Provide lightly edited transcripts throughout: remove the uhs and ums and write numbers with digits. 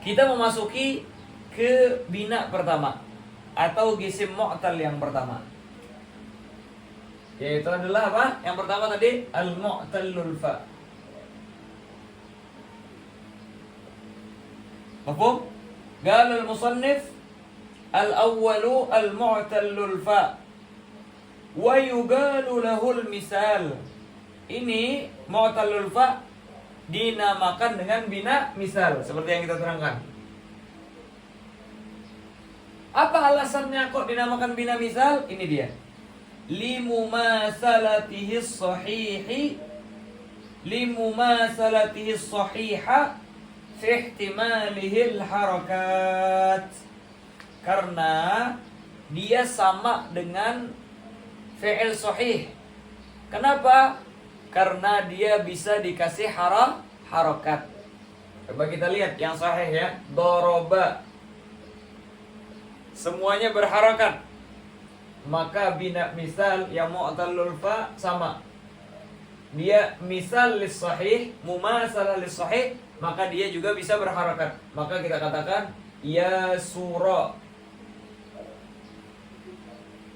Kita memasuki ke bina pertama atau isim mu'tal yang pertama. Yaitu adalah apa? Yang pertama tadi al-mu'tallul fa. Mafhum? Qala al-musannif al-awwalu al-mu'tallul fa wa yuqalu lahul misal. Ini mu'tallul fa dinamakan dengan bina misal seperti yang kita terangkan. Apa alasannya kok dinamakan bina misal? Ini dia. Limumasalatihi sahihi sahiha fi ihtimalihil harakat. Karena dia sama dengan fi'il sahih. Kenapa? Karena dia bisa dikasih harakat. Coba kita lihat yang sahih ya. Doroba, semuanya berharakat. Maka bina misal yang mu'tallul fa sama. Dia misal lis sahih, mumasalah lis sahih, maka dia juga bisa berharakat. Maka kita katakan ya sura.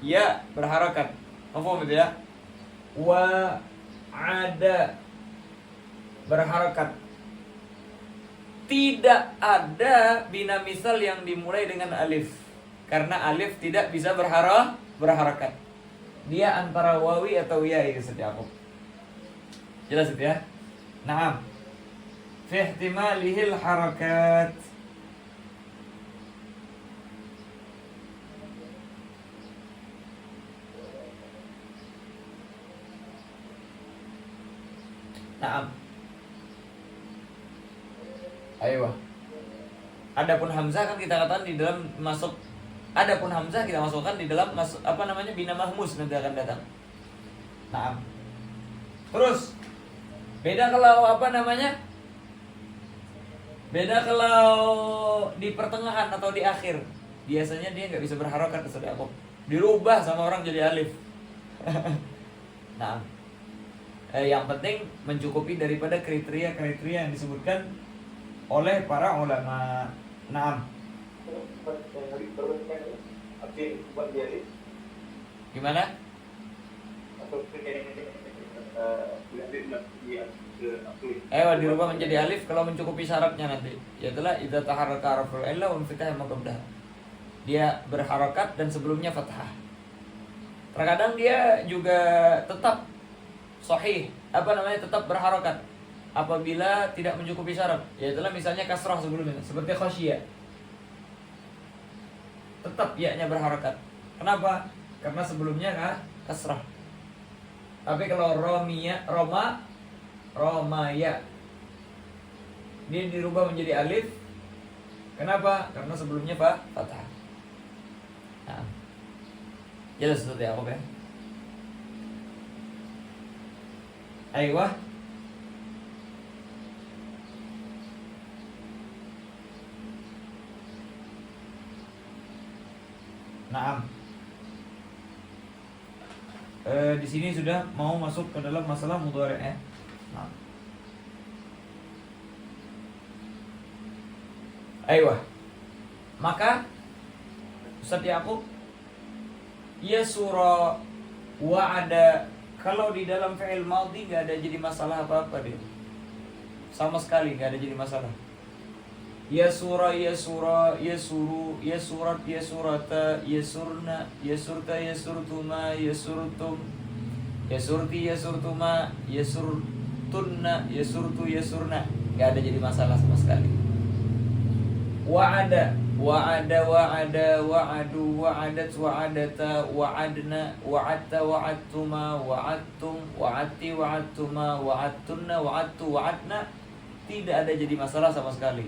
Ya berharakat. Mafhum itu ya? Wa ada berharakat. Tidak ada bina misal yang dimulai dengan alif. Karena alif tidak bisa berharakat. Dia antara wawi atau ya itu setiap aku. Jelas itu ya? Naam. Fi ihtimalihil harakat. Naam. Ayo. Adapun hamzah kan kita katakan di dalam masuk. Adapun hamzah kita masukkan di dalam bina mahmus nanti akan datang. Naam. Terus beda kalau beda kalau di pertengahan atau di akhir. Biasanya dia nggak bisa berharakat seperti aku. Dirubah sama orang jadi alif. Nah, yang penting mencukupi daripada kriteria yang disebutkan oleh para ulama. Naam. Gimana? Dirubah menjadi alif kalau mencukupi syaratnya nanti. Yaitulah idza taharraka harful illa wa fitah maqabdah. Dia berharakat dan sebelumnya fathah. Terkadang dia juga tetap sahih, tetap berharakat apabila tidak mencukupi syarat. Yaitulah misalnya kasrah sebelumnya seperti khasyiyah. Tetap ya-nya berharakat. Kenapa? Karena sebelumnya kasrah. Tapi kalau romaya dia dirubah menjadi alif. Kenapa? Karena sebelumnya fathah. Nah, jelas seperti apa kan? Ayo. Naam. Di sini sudah mau masuk ke dalam masalah mudhari' ya. Naam. Ayo. Maka Ustaz Yaqub, ya surah wa'ada, kalau di dalam fi'il madhi enggak ada jadi masalah apa-apa dia. Sama sekali enggak ada jadi masalah. Ya surah, ya surah, ya suru, ya surat, ya surata, ya surna, ya surta, ya surtuma, ya surtum, ya surti, ya surtuma, ya surtunna, ya surtu, ya surna. Gak ada jadi masalah sama sekali. Wa'ada, wa'ada, wa'ada, wa'adu, wa'adat, wa'adata, wa'adna, wa'atta, wa'attuma, wa'attum, wa'atti, wa'attuma, wa'attunna, wa'attu, wa'atna. Tidak ada jadi masalah sama sekali.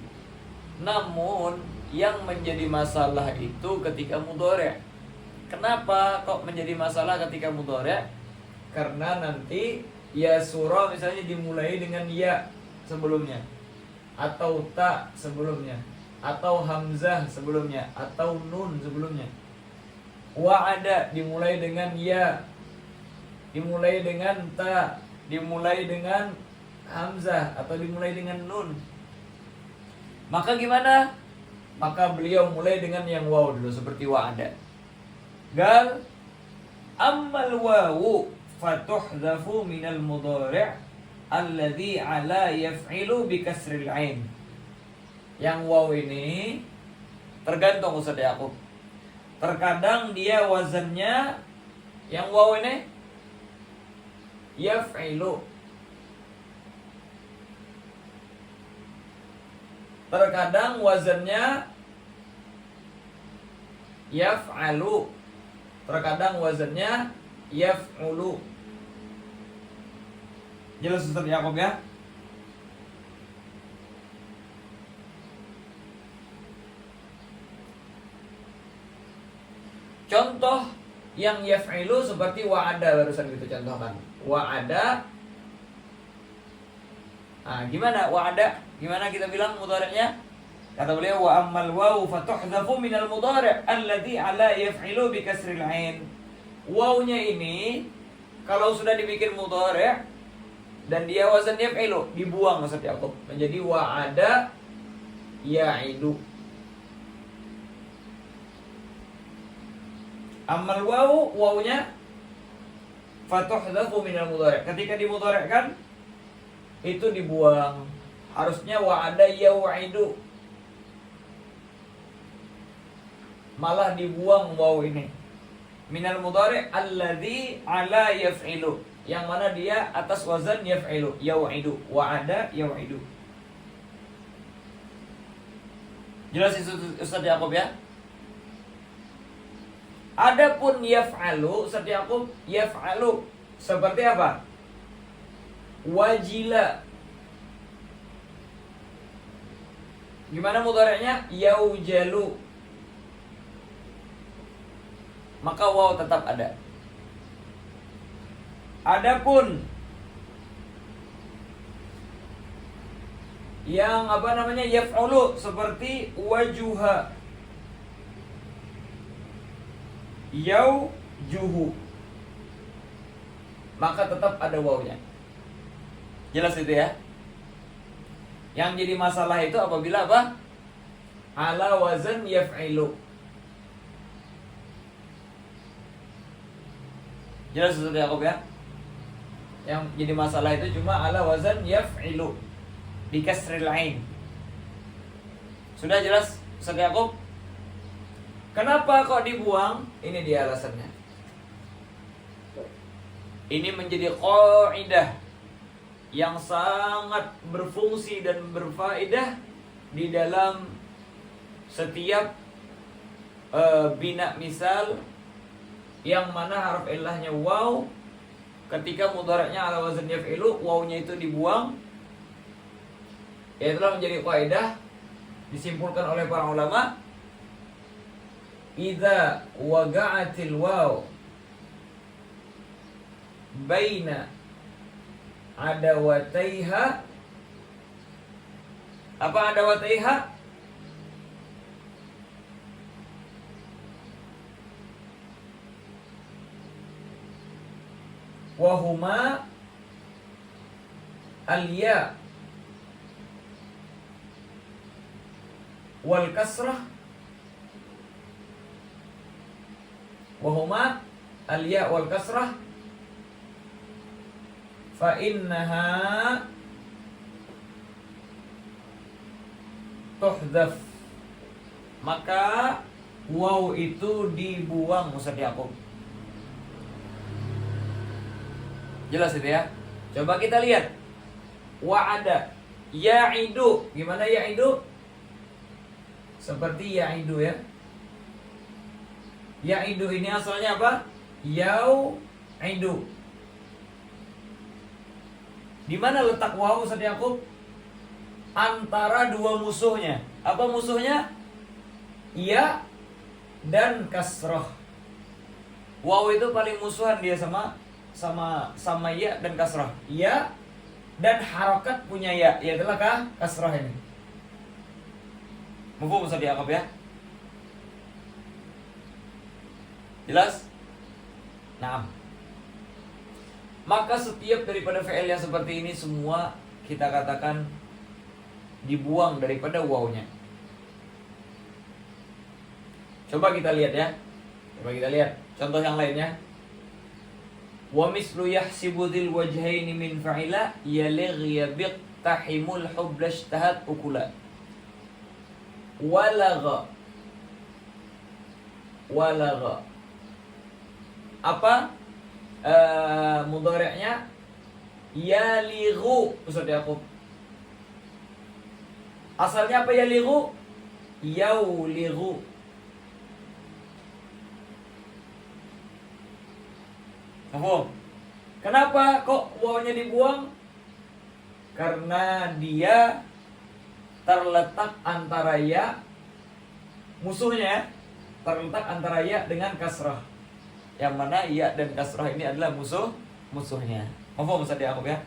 Namun yang menjadi masalah itu ketika mudhari'. Kenapa kok menjadi masalah ketika mudhari'? Karena nanti ya surah misalnya dimulai dengan ya sebelumnya, atau ta sebelumnya, atau hamzah sebelumnya, atau nun sebelumnya. Wa'ada dimulai dengan ya, dimulai dengan ta, dimulai dengan hamzah, atau dimulai dengan nun. Maka gimana? Maka beliau mulai dengan yang waw dulu seperti wa'ada. Gal ammal wawu fatuhzafu minal mudhari' alladhi ala yaf'ilu bi kasril ain. Yang waw ini tergantung Ustaz Yakub. Terkadang dia wazannya yang waw ini yaf'ilu. Terkadang wazannya yaf'alu. Terkadang wazannya yaf'ulu. Jelas Ustaz Yakub ya? Contoh yang yaf'ilu seperti wa'ada barusan gitu contohkan. Wa'ada. Nah, gimana wa'ada? Gimana kita bilang mudhari'nya? Kata beliau wa ammal wawu fatuhzafu minal mudhari' alladhi ala yaf'ilu bi kasril ain. Wawnya ini kalau sudah dibikin mudhari' dan dia wazan yaf'ilu, dibuang Ustaz Yakub menjadi wa'ada ya'idu. Amal wawu, wawunya fatuhzafu minal mudhari'. Ketika dimudhari'kan itu dibuang. Harusnya wa'ada ya'idu. Malah dibuang wawu ini. Minal mudhari' alladzi ala yaf'ilu. Yang mana dia atas wazan yaf'ilu, ya'idu. Wa'ada ya'idu. Jelas itu Ustaz Yakub ya? Adapun yaf'alu, Ustaz Yakub, yaf'alu seperti apa? Wajila. Gimana mudhari'nya? Yaujalu. Maka waw tetap ada. Adapun yang yaf'ulu seperti wajuha, yaujuhu, maka tetap ada wawnya. Jelas itu ya? Yang jadi masalah itu apabila apa? Ala wazan yaf'ilu. Jelas Ustaz Yakub ya? Yang jadi masalah itu cuma ala wazan yaf'ilu bi kasril ain. Sudah jelas Ustaz Yakub? Kenapa kok dibuang? Ini dia alasannya. Ini menjadi qaidah yang sangat berfungsi dan berfaedah di dalam setiap bina misal yang mana harf illahnya waw, ketika mudhari'nya ala wazan yaf'ilu, wawnya itu dibuang. Itulah menjadi kaidah disimpulkan oleh para ulama. Idza waqa'atil waw baina adawataiha. Apa adawataiha? Wahuma al-ya wal kasrah. Wahuma al-ya wal kasrah fa innaha tuhdhaf. Maka waw itu dibuang Ustaz Yakub. Jelas itu ya? Coba kita lihat. Wa'ada ya'idu. Gimana ya'idu? Seperti ya'idu ya. Ya'idu ini asalnya apa? Yau'idu. Di mana letak waw Ustaz Yakub? Antara dua musuhnya. Apa musuhnya? Ya dan kasroh. Waw itu paling musuhan dia sama ya dan kasrah. Ya dan harokat punya ya, adalah kasrah ini. Mufhum Ustaz Yakub ya? Jelas? Naam. Maka setiap daripada fi'il yang seperti ini semua kita katakan dibuang daripada wawnya. Coba kita lihat ya. Coba kita lihat contoh yang lainnya. Wa mislu yahsibu dzil wajhaini min fa'ila yalighi biqtahimul hublashtahat ukula. Walagha. Apa mudhari'nya? Yalighu. Ustaz Yaqub. Asalnya apa yalighu? Yaulighu. Kenapa kok wawnya dibuang? Karena dia terletak antara ya, musuhnya, terletak antara ya dengan kasrah. Yang mana ya dan kasrah ini adalah musuhnya. Paham Ustaz Yaqub ya?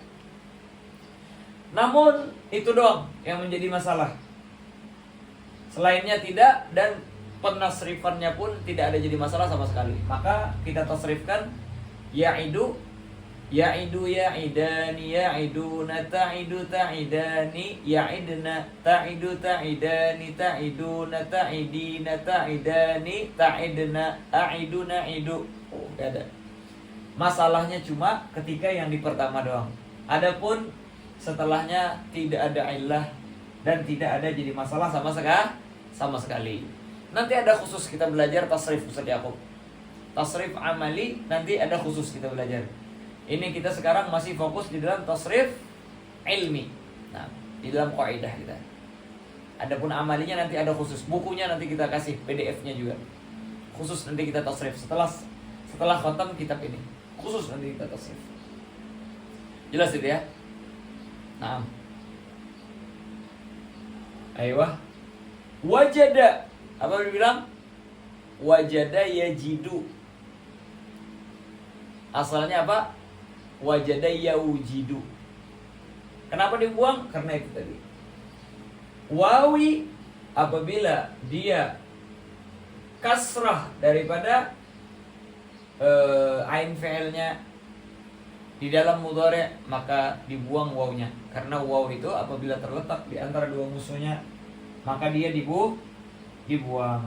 Namun itu doang yang menjadi masalah. Selainnya tidak, dan penasrifannya pun tidak ada jadi masalah sama sekali. Maka kita tasrifkan ya'idu, ya'idu ya'idani, ya'iduna ta'idu ta'idani, ya'idna ta'idu ta'idani, ta'iduna ta'idina ta'idani, ta'idna a'iduna idu. Oh, gak ada. Masalahnya cuma ketika yang di pertama doang. Adapun setelahnya tidak ada illah dan tidak ada jadi masalah sama sekali. Nanti ada khusus kita belajar tasrif Ustaz Yaqub. Tasrif amali nanti ada khusus kita belajar. Ini kita sekarang masih fokus di dalam tasrif ilmi. Nah, di dalam kaidah kita. Adapun amalinya nanti ada khusus. Bukunya nanti kita kasih PDF-nya juga. Khusus nanti kita tasrif setelah khatam kitab ini. Khusus nanti kita tasrif. Jelas itu ya? Nah. Aiyah. Wajada. Apa dibilang? Wajada yajidu. Asalnya apa? Wajada yaujidu. Kenapa dibuang? Karena itu tadi. Wawi apabila dia kasrah daripada ain fi'ilnya di dalam mudhari', maka dibuang wawnya. Karena waw itu apabila terletak di antara dua musuhnya, maka dia dibuang.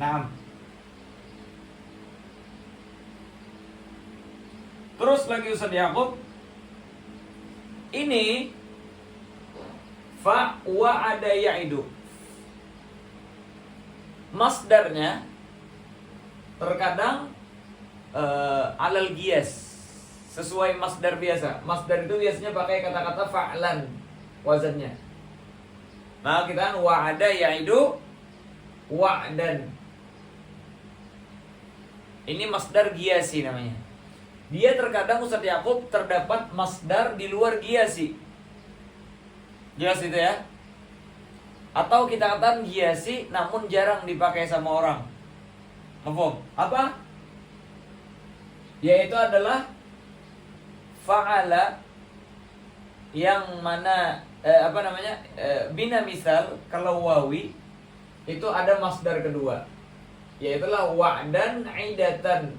Naam. Terus lagi Ustaz Yaqub. Ini fa wa ada ya'idu. Masdarnya terkadang alal qiyas, sesuai masdar biasa. Masdar itu biasanya pakai kata-kata fa'lan wazannya. Nah, kita wa'ada ya'idu wa'dan. Ini masdar qiyasi namanya. Dia terkadang Ustaz Yaqub terdapat masdar di luar qiyasi. Jelas itu ya? Atau kita katakan qiyasi namun jarang dipakai sama orang. Apa? Yaitu adalah fa'ala yang mana bina misal kalau wawi itu ada masdar kedua, yaitulah wa'dan idatan.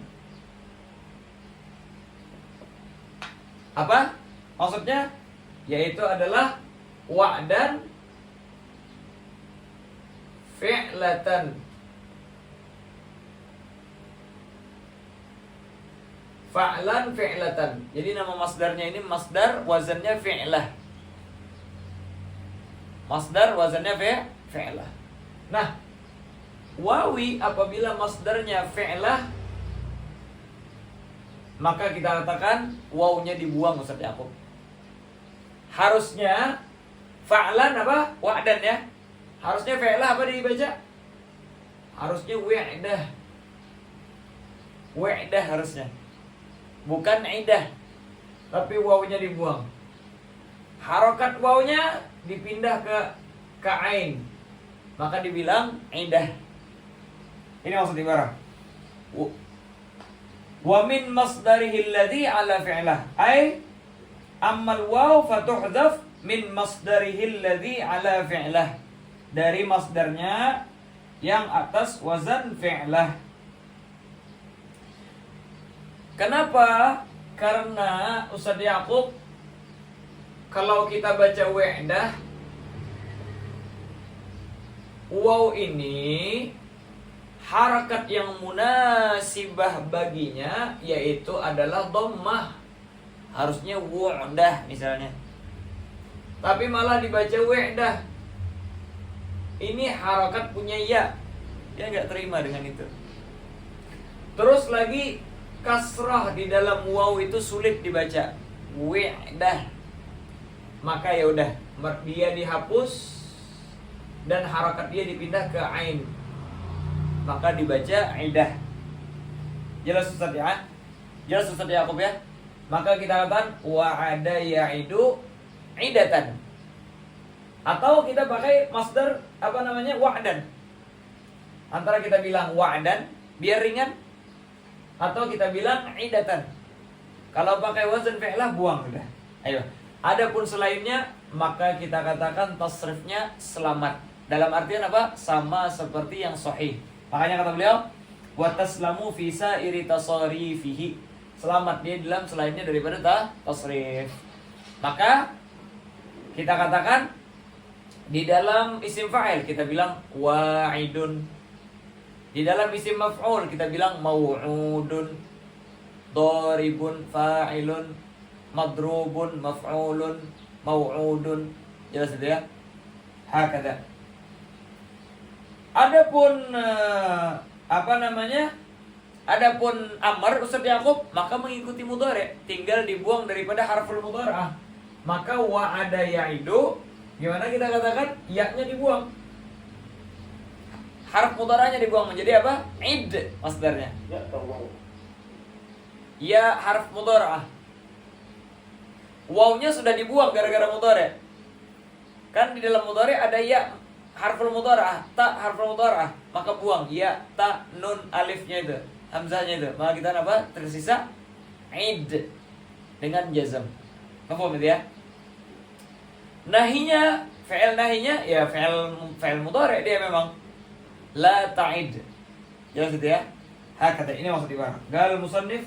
Apa maksudnya? Yaitu adalah wa'dan fi'latan. Fa'lan fi'latan. Jadi nama masdarnya ini masdar wazannya fi'lah. Masdar wazannya fi'lah. Nah, wawi apabila masdarnya fi'lah, maka kita katakan wawnya dibuang Ustaz Yaqub. Harusnya fa'lan apa? Wa'dan ya. Harusnya fi'lah apa dibaca? Harusnya wi'dah. Wi'dah harusnya. Bukan idah. Tapi wawnya dibuang. Harokat wawnya dipindah ke ain. Maka dibilang idah. Ini maksud ibarah. Wa min masdarihi alladhi ala fi'lah. Ay ammal waw fatuhdhaf min masdarihi alladhi ala fi'lah. Dari masdarnya yang atas wazan fi'lah. Kenapa? Karena Ustaz Yaqub, kalau kita baca wi'dah waw ini harakat yang munasibah baginya yaitu adalah dhammah. Harusnya wu'dah misalnya. Tapi malah dibaca wi'dah. Ini harakat punya ya. Dia nggak terima dengan itu. Terus lagi kasrah di dalam waw itu sulit dibaca. Wi'dah. Maka ya udah, dia dihapus dan harakat dia dipindah ke ain. Maka dibaca idah. Jelas Ustaz ya? Jelas Ustaz Yaqub ya? Maka kita katakan wa'ada ya'idu idatan. Atau kita pakai masdar wa'dan. Antara kita bilang wa'dan biar ringan, atau kita bilang idatan. Kalau pakai wazan fi'lah buang udah. Ayo. Adapun selainnya maka kita katakan tasrifnya selamat. Dalam artian apa? Sama seperti yang sahih. Makanya kata beliau, wa taslamu fi sa'iri tasarifihi. Selamat dia dalam selainnya daripada tasrif. Maka kita katakan di dalam isim fa'il kita bilang wa'idun. Di dalam isim maf'ul kita bilang mau'udun. Daribun fa'ilun, madrubun maf'ulun, mau'udun. Jelas itu ya? Hakada. Adapun Adapun amar Ustaz Yaqub maka mengikuti mudhari', tinggal dibuang daripada harful mudhara'ah. Maka wa'ada ya'idu, gimana kita katakan? Ya-nya dibuang. Harf mudhara'nya dibuang menjadi apa? Id masdarnya. Ya harf mudhara'ah. Wawnya sudah dibuang gara-gara mudhari'. Kan di dalam mudhari' ada ya harful mudhara'ah, ta harful mudhara'ah, maka buang ya, ta, nun, alifnya itu, hamzahnya itu. Maka kita apa? Tersisa id dengan jazm. Paham itu ya? Nahinya, fi'il nahinya ya fi'il mudhari' dia memang la ta'id. Jelas itu ya? Hakata, ini maksud ibarat. Gal musannif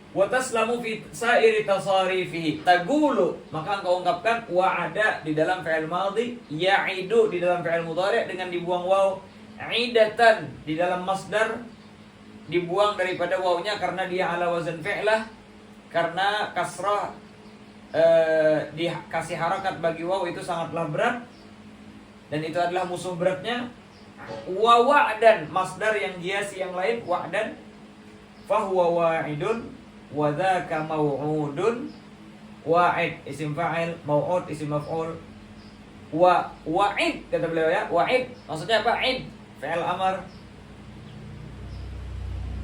wa taslamu fi sa'iri tasarifihi. Taqulu, maka engkau ungkapkan wa'ada di dalam fi'il madhi, ya'idu di dalam fi'il mudhari' dengan dibuang waw, idatan di dalam masdar dibuang daripada wawnya karena dia ala wazan fi'lah, karena kasrah dikasih harakat bagi waw itu sangatlah berat dan itu adalah musuh beratnya. Wa wa'dan masdar yang hiasi yang lain wa'dan, fahuwa wa'idun wa dzaka mau'udun. Wa'id isim fa'il, mau'ud isim maf'ul. Wa'id kata beliau ya, wa'id maksudnya apa? Id fi'il amar.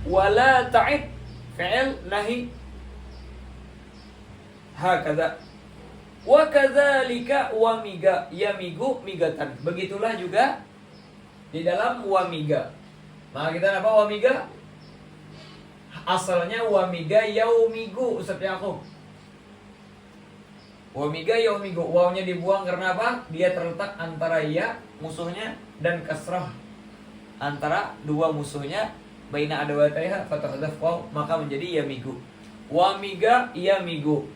Wala ta'id fi'il nahi. Hakadha. Wa kadzalika wamiga, yamigu migatan. Begitulah juga di dalam wamiga. Maka kita apa wamiga? Asalnya wamiga yaumigu Ustaz Yaqub. Wamiga yaumigu, wawnya dibuang karena apa? Dia terletak antara ya musuhnya dan kasrah antara dua musuhnya, baina adawataiha fatahadzaf waw, maka menjadi yamigu. Wamiga yamigu.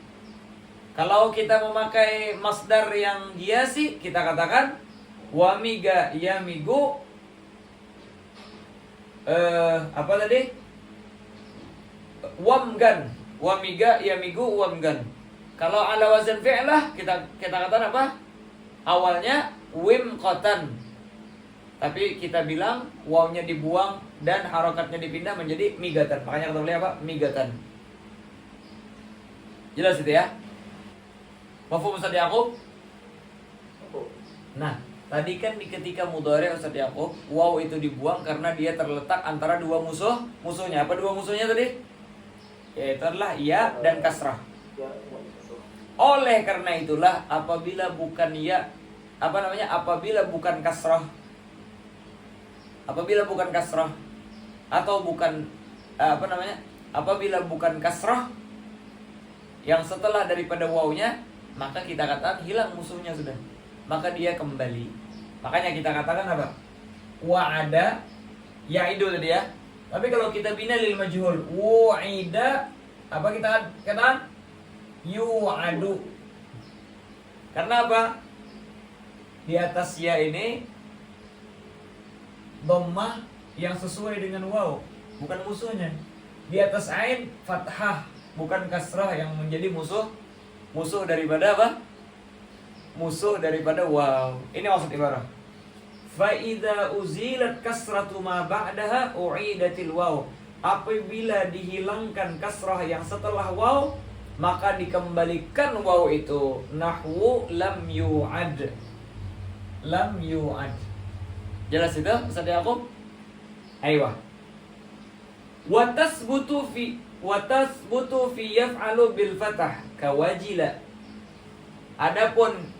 Kalau kita memakai masdar yang hiasi, kita katakan wamiga yamigu apa tadi? Wamgan. Wamiga yamigu wamgan. Kalau ala wazan fi'lah kita katakan apa? Awalnya wimqatan. Tapi kita bilang wawnya dibuang dan harokatnya dipindah menjadi migatan. Makanya kata beliau apa? Migatan. Jelas itu ya? Mafhum Ustaz Yaqub? Nah, tadi kan ketika mudhari' Ustaz Yaqub, waw itu dibuang karena dia terletak antara dua musuhnya. Apa dua musuhnya tadi? Yaitu adalah ya dan kasrah. Oleh karena itulah apabila bukan ya, apabila bukan kasrah, atau bukan apabila bukan kasrah yang setelah daripada wawnya, maka kita katakan hilang musuhnya sudah, maka dia kembali. Makanya kita katakan apa? Wa'ada ya'idu tadi ya. Tapi kalau kita bina lil majhul, wa'ida, apa kita katakan? Yu'adu. Karena apa? Di atas ya ini dhammah yang sesuai dengan waw, bukan musuhnya. Di atas ain fathah, bukan kasrah yang menjadi musuh daripada apa? Musuh daripada waw. Ini maksud ibarah. Fa idza uzilat kasratu ma ba'daha u'idatil waw. Apabila dihilangkan kasrah yang setelah waw, maka dikembalikan waw itu. Nahwu lam yu'ad. Lam yu'ad. Jelas itu Ustaz Yaqub? Aiyah. Wa tasbutu fi yaf'alu bil fathah kawajila. Adapun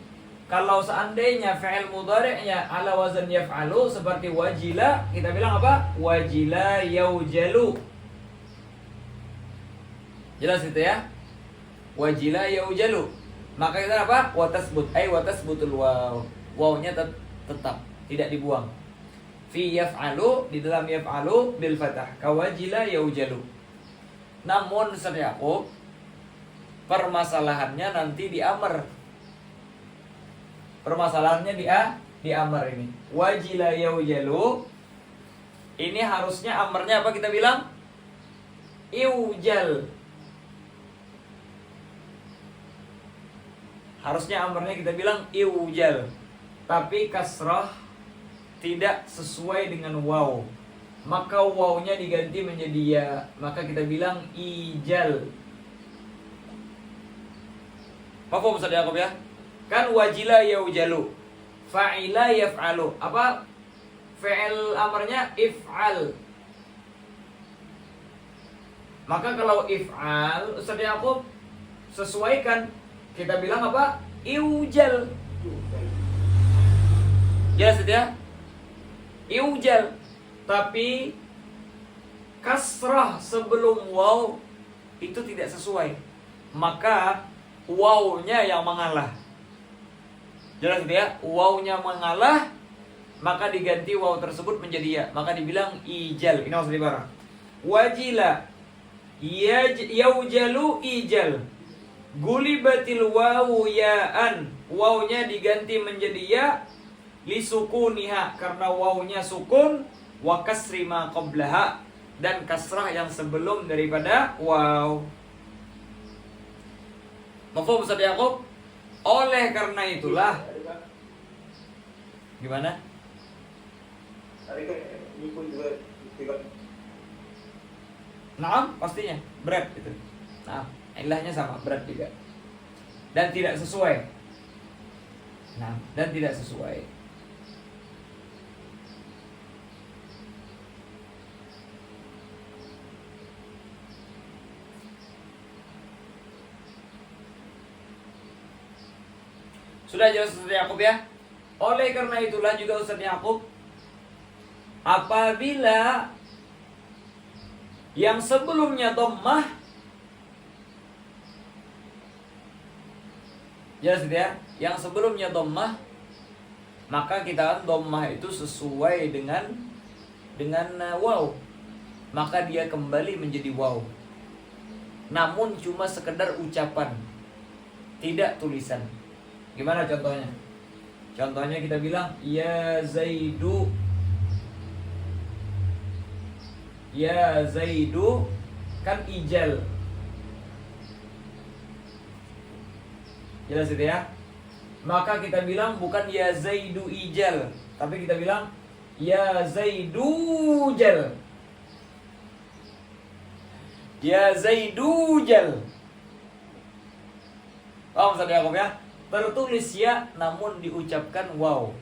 kalau seandainya fi'il mudhari'nya ala wazan yaf'alu seperti wajila, kita bilang apa? Wajila yaujalu. Jelas itu ya? Wajila yaujalu. Maka kita apa? Wa tasbut, wa tasbutul waw. Wawnya tetap tidak dibuang. Fi yaf'alu, di dalam yaf'alu bil fathah kawajila yaujalu. Namun Ustaz Yaqub, permasalahannya nanti di amr. Permasalahannya di amr ini. Wajila yaujalu. Ini harusnya amrnya apa kita bilang? Iujal. Harusnya amrnya kita bilang iujal. Tapi kasrah tidak sesuai dengan waw. Maka wawnya diganti menjadi ya. Maka kita bilang ijal. Paham Ustaz Yaqub ya? Kan wajila yaujalu, fa'ila yaf'alu. Apa fi'il amarnya? If'al. Maka kalau if'al, Ustaz Yaqub sesuaikan. Kita bilang apa? Iujal. Jelas ya? Iujal. Tapi kasrah sebelum waw itu tidak sesuai. Maka wawnya yang mengalah. Jelas ya? Wawnya mengalah, maka diganti waw tersebut menjadi ya. Maka dibilang ijal. Ini maksud ibarah. Wajila yaujalu ijal. Gulibatil wawu ya'an. Wawnya diganti menjadi ya lisukuniha, karena wawnya sukun, wa kasri ma qablaha, dan kasrah yang sebelum daripada waw. Mafhum Ustaz Yaqub? Oleh karena itulah, gimana? Naam, pastinya berat itu. Nah, ilahnya sama, berat juga. Dan tidak sesuai. Nah, dan tidak sesuai. Sudah jelas Ustaz Yaqub ya? Oleh karena itulah juga Ustaz Yaqub, apabila yang sebelumnya dhammah, jelas ya? Yang sebelumnya dhammah, maka kita dhammah itu sesuai dengan waw. Maka dia kembali menjadi waw. Namun cuma sekedar ucapan, tidak tulisan. Gimana contohnya? Contohnya kita bilang ya Zaidu. Ya Zaidu kan ijal. Jelas itu ya? Maka kita bilang bukan ya Zaidu ijal, tapi kita bilang ya Zaidu jal. Ya Zaidu jal. Paham Ustaz Yaqub ya? Tertulis ya, namun diucapkan waw.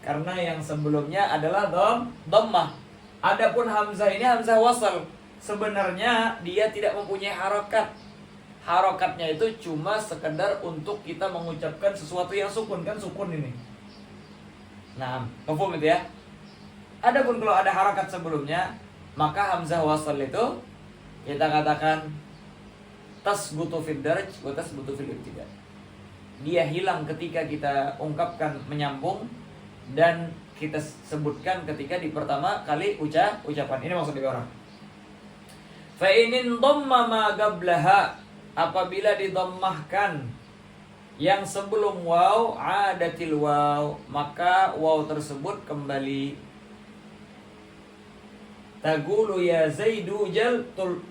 Karena yang sebelumnya adalah dhammah. Adapun hamzah ini hamzah wasal. Sebenarnya dia tidak mempunyai harokat. Harokatnya itu cuma sekedar untuk kita mengucapkan sesuatu yang sukun. Kan sukun ini. Nah, paham itu ya? Adapun kalau ada harokat sebelumnya, maka hamzah wasal itu kita katakan tasbutu fid darj wa tasbutu fil ibtida'. Dia hilang ketika kita ungkapkan menyambung, dan kita sebutkan ketika di pertama kali ucapan. Ini maksud orang. Fa inin dhamma ma qablaha, apabila didammahkan yang sebelum waw adatil waw, maka waw tersebut kembali. Taqulu ya Zaidu jal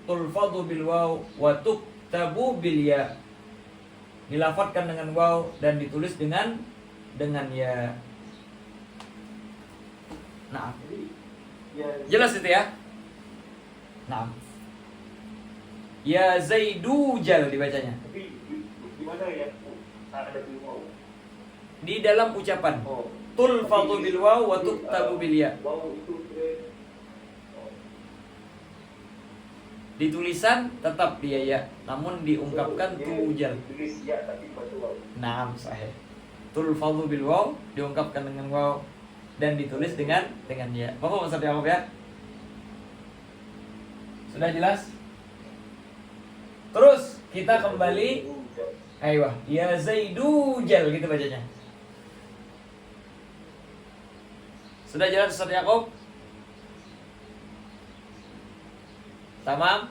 tulfadhu bil waw wa tuktabu bil ya. Dilafadzkan dengan waw dan ditulis dengan ya. Nah, jelas itu ya? Nah, ya Zaidu jal dibacanya. Tapi di mana ya ada bil waw? Di dalam ucapan. Tulfadhu bil waw wa tuktabu bil ya. Waw itu Di tulisan tetap dia ya, namun diungkapkan tujal. Tulis ya tapi baca waw. Naam, sahih. Tulfadhu bil waw diungkapkan dengan waw dan ditulis dengan ya. Paham Ustaz Yaqub ya? Sudah jelas? Terus kita kembali. Aiyah, ya Zaidu jal gitu bacanya. Sudah jelas Ustaz Yaqub? Tamam?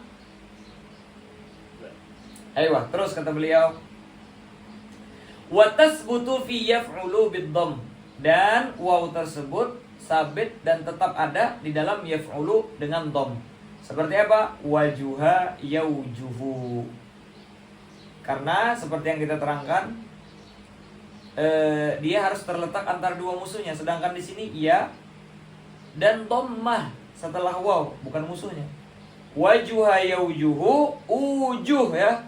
Aiyah, terus kata beliau, wa tasbutu fi yaf'ulu bid-dhamm, dan waw tersebut sabit dan tetap ada di dalam yaf'ulu dengan dhamm. Seperti apa? Wajuha yaujuhu. Karena seperti yang kita terangkan, dia harus terletak antara dua musuhnya, sedangkan di sini ya dan dhammah setelah waw, bukan musuhnya. Wajuha yaujuhu, ujuh ya.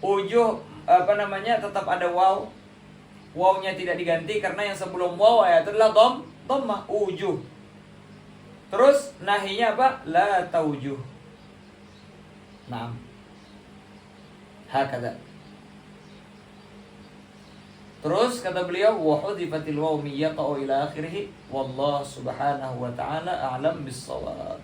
Ujuh tetap ada waw. Wawnya tidak diganti karena yang sebelum waw ya itu adalah dhammah, ujuh. Terus nahinya apa? La taujuh. Naam. Hakada. Terus kata beliau wa hudifatil waw min yaqa'u ila akhirih wallahu subhanahu wa ta'ala a'lam bis-shawab.